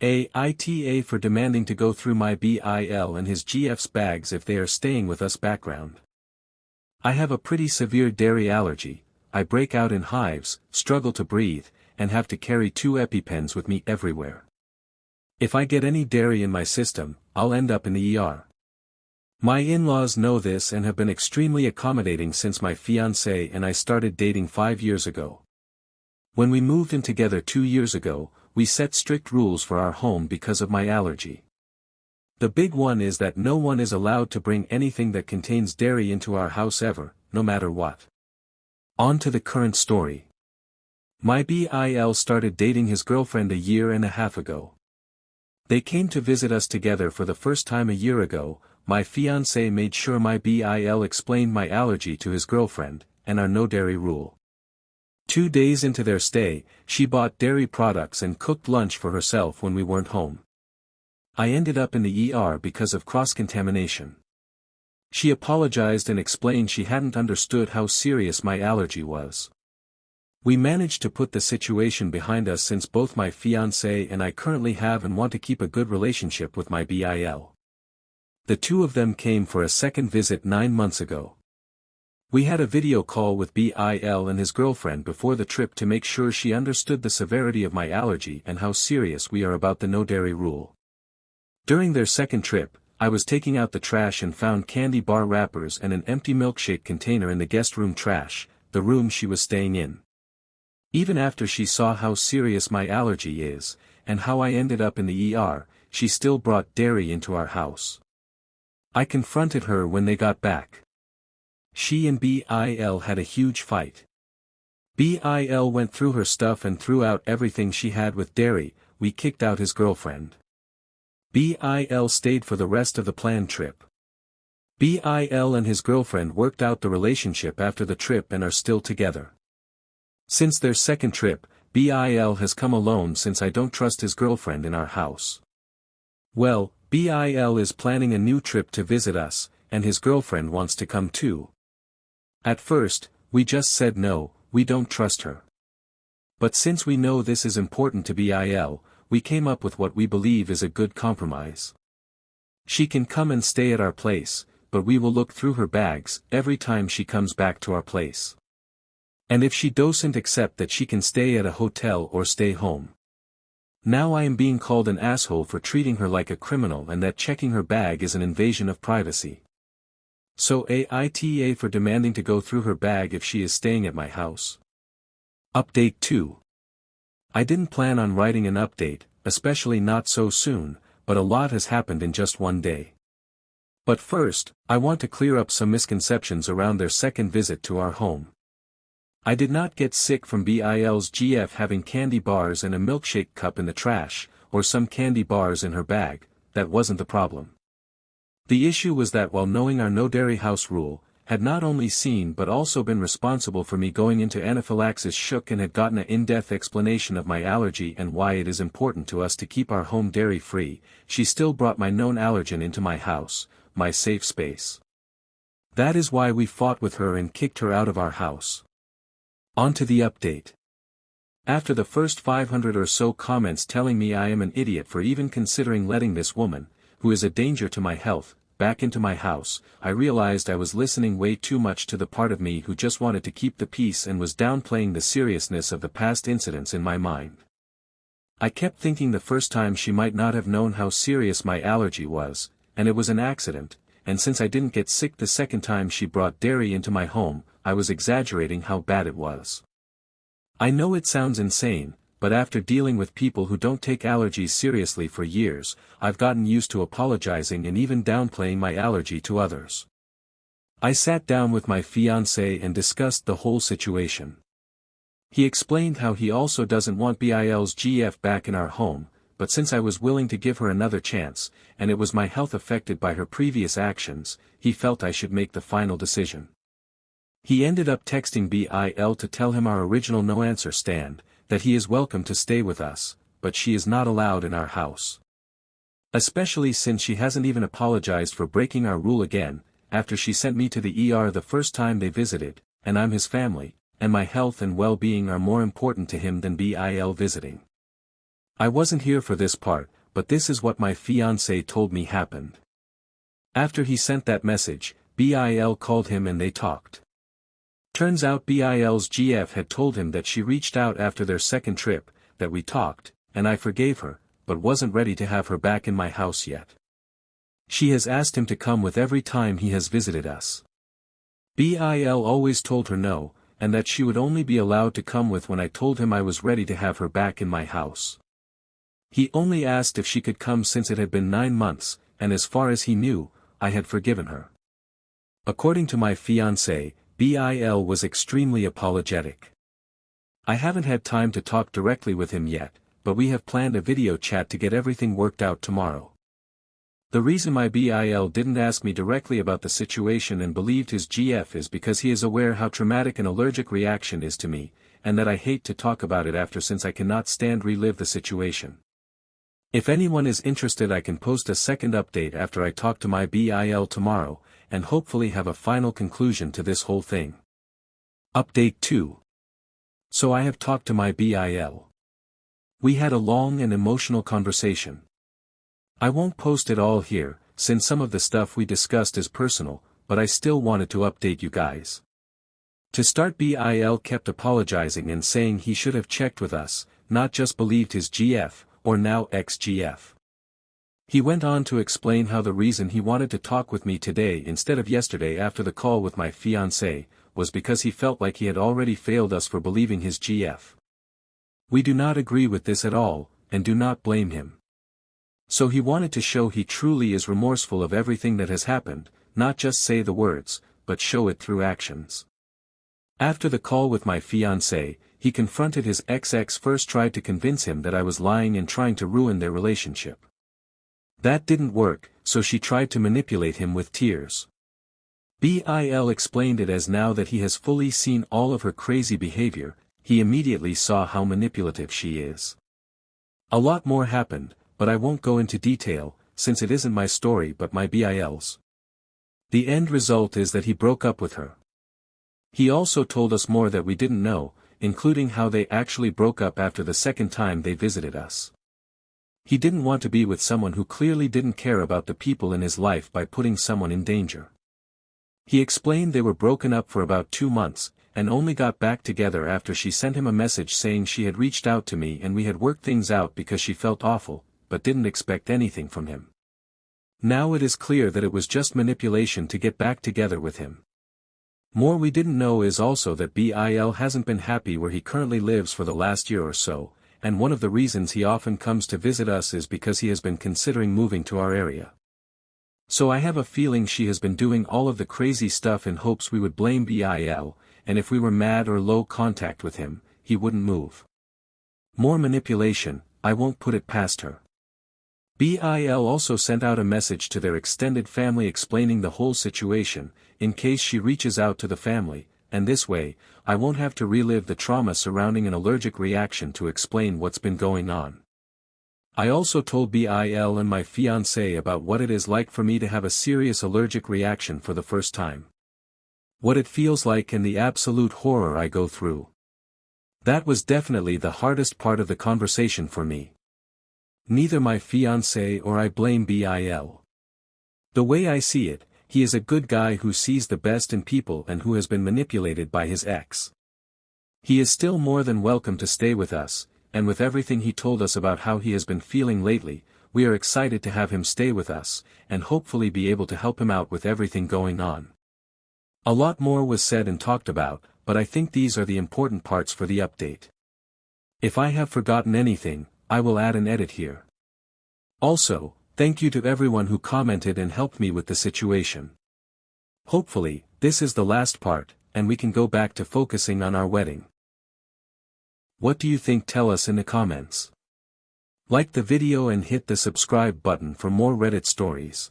AITA for demanding to go through my BIL and his GF's bags if they are staying with us. Background. I have a pretty severe dairy allergy. I break out in hives, struggle to breathe, and have to carry 2 EpiPens with me everywhere. If I get any dairy in my system, I'll end up in the ER. My in-laws know this and have been extremely accommodating since my fiancé and I started dating 5 years ago. When we moved in together 2 years ago, we set strict rules for our home because of my allergy. The big one is that no one is allowed to bring anything that contains dairy into our house ever, no matter what. On to the current story. My BIL started dating his girlfriend a year and a half ago. They came to visit us together for the first time a year ago. My fiancé made sure my BIL explained my allergy to his girlfriend, and our no dairy rule. 2 days into their stay, she bought dairy products and cooked lunch for herself when we weren't home. I ended up in the ER because of cross-contamination. She apologized and explained she hadn't understood how serious my allergy was. We managed to put the situation behind us since both my fiancé and I currently have and want to keep a good relationship with my BIL. The two of them came for a second visit 9 months ago. We had a video call with BIL and his girlfriend before the trip to make sure she understood the severity of my allergy and how serious we are about the no dairy rule. During their second trip, I was taking out the trash and found candy bar wrappers and an empty milkshake container in the guest room trash, the room she was staying in. Even after she saw how serious my allergy is, and how I ended up in the ER, she still brought dairy into our house. I confronted her when they got back. She and BIL had a huge fight. BIL went through her stuff and threw out everything she had with dairy. We kicked out his girlfriend. BIL stayed for the rest of the planned trip. BIL and his girlfriend worked out the relationship after the trip and are still together. Since their second trip, BIL has come alone since I don't trust his girlfriend in our house. Well, BIL is planning a new trip to visit us, and his girlfriend wants to come too. At first, we just said no, we don't trust her. But since we know this is important to BIL, we came up with what we believe is a good compromise. She can come and stay at our place, but we will look through her bags every time she comes back to our place. And if she doesn't accept that, she can stay at a hotel or stay home. Now I am being called an asshole for treating her like a criminal and that checking her bag is an invasion of privacy. So AITA for demanding to go through her bag if she is staying at my house. Update 2. I didn't plan on writing an update, especially not so soon, but a lot has happened in just one day. But first, I want to clear up some misconceptions around their second visit to our home. I did not get sick from BIL's GF having candy bars and a milkshake cup in the trash, or some candy bars in her bag. That wasn't the problem. The issue was that while knowing our no dairy house rule, had not only seen but also been responsible for me going into anaphylaxis shook and had gotten an in-depth explanation of my allergy and why it is important to us to keep our home dairy free, she still brought my known allergen into my house, my safe space. That is why we fought with her and kicked her out of our house. On to the update. After the first 500 or so comments telling me I am an idiot for even considering letting this woman, who is a danger to my health, back into my house, I realized I was listening way too much to the part of me who just wanted to keep the peace and was downplaying the seriousness of the past incidents in my mind. I kept thinking the first time she might not have known how serious my allergy was, and it was an accident, and since I didn't get sick the second time she brought dairy into my home, I was exaggerating how bad it was. I know it sounds insane, but after dealing with people who don't take allergies seriously for years, I've gotten used to apologizing and even downplaying my allergy to others. I sat down with my fiancé and discussed the whole situation. He explained how he also doesn't want BIL's GF back in our home, but since I was willing to give her another chance, and it was my health affected by her previous actions, he felt I should make the final decision. He ended up texting BIL to tell him our original no answer stand, that he is welcome to stay with us, but she is not allowed in our house. Especially since she hasn't even apologized for breaking our rule again, after she sent me to the ER the first time they visited, and I'm his family, and my health and well-being are more important to him than BIL visiting. I wasn't here for this part, but this is what my fiancé told me happened. After he sent that message, Bill called him and they talked. Turns out Bill's GF had told him that she reached out after their second trip, that we talked, and I forgave her, but wasn't ready to have her back in my house yet. She has asked him to come with every time he has visited us. Bill always told her no, and that she would only be allowed to come with when I told him I was ready to have her back in my house. He only asked if she could come since it had been 9 months, and as far as he knew, I had forgiven her. According to my fiancé, Bill was extremely apologetic. I haven't had time to talk directly with him yet, but we have planned a video chat to get everything worked out tomorrow. The reason my Bill didn't ask me directly about the situation and believed his GF is because he is aware how traumatic an allergic reaction is to me, and that I hate to talk about it after since I cannot stand relive the situation. If anyone is interested, I can post a second update after I talk to my Bill tomorrow, and hopefully have a final conclusion to this whole thing. Update 2. So I have talked to my Bill. We had a long and emotional conversation. I won't post it all here, since some of the stuff we discussed is personal, but I still wanted to update you guys. To start, Bill kept apologizing and saying he should have checked with us, not just believed his GF, or now ex-GF. He went on to explain how the reason he wanted to talk with me today instead of yesterday after the call with my fiancé, was because he felt like he had already failed us for believing his GF. We do not agree with this at all, and do not blame him. So he wanted to show he truly is remorseful of everything that has happened, not just say the words, but show it through actions. After the call with my fiancé, he confronted his ex first, tried to convince him that I was lying and trying to ruin their relationship. That didn't work, so she tried to manipulate him with tears. Bill explained it as now that he has fully seen all of her crazy behavior, he immediately saw how manipulative she is. A lot more happened, but I won't go into detail, since it isn't my story but my Bill's. The end result is that he broke up with her. He also told us more that we didn't know, including how they actually broke up after the second time they visited us. He didn't want to be with someone who clearly didn't care about the people in his life by putting someone in danger. He explained they were broken up for about 2 months, and only got back together after she sent him a message saying she had reached out to me and we had worked things out because she felt awful, but didn't expect anything from him. Now it is clear that it was just manipulation to get back together with him. More we didn't know is also that Bill hasn't been happy where he currently lives for the last year or so, and one of the reasons he often comes to visit us is because he has been considering moving to our area. So I have a feeling she has been doing all of the crazy stuff in hopes we would blame Bill, and if we were mad or low contact with him, he wouldn't move. More manipulation, I won't put it past her. Bill also sent out a message to their extended family explaining the whole situation, in case she reaches out to the family, and this way, I won't have to relive the trauma surrounding an allergic reaction to explain what's been going on. I also told Bill and my fiancé about what it is like for me to have a serious allergic reaction for the first time. What it feels like and the absolute horror I go through. That was definitely the hardest part of the conversation for me. Neither my fiancé or I blame Bill. The way I see it, he is a good guy who sees the best in people and who has been manipulated by his ex. He is still more than welcome to stay with us, and with everything he told us about how he has been feeling lately, we are excited to have him stay with us, and hopefully be able to help him out with everything going on. A lot more was said and talked about, but I think these are the important parts for the update. If I have forgotten anything, I will add an edit here. Also, thank you to everyone who commented and helped me with the situation. Hopefully, this is the last part, and we can go back to focusing on our wedding. What do you think? Tell us in the comments. Like the video and hit the subscribe button for more Reddit stories.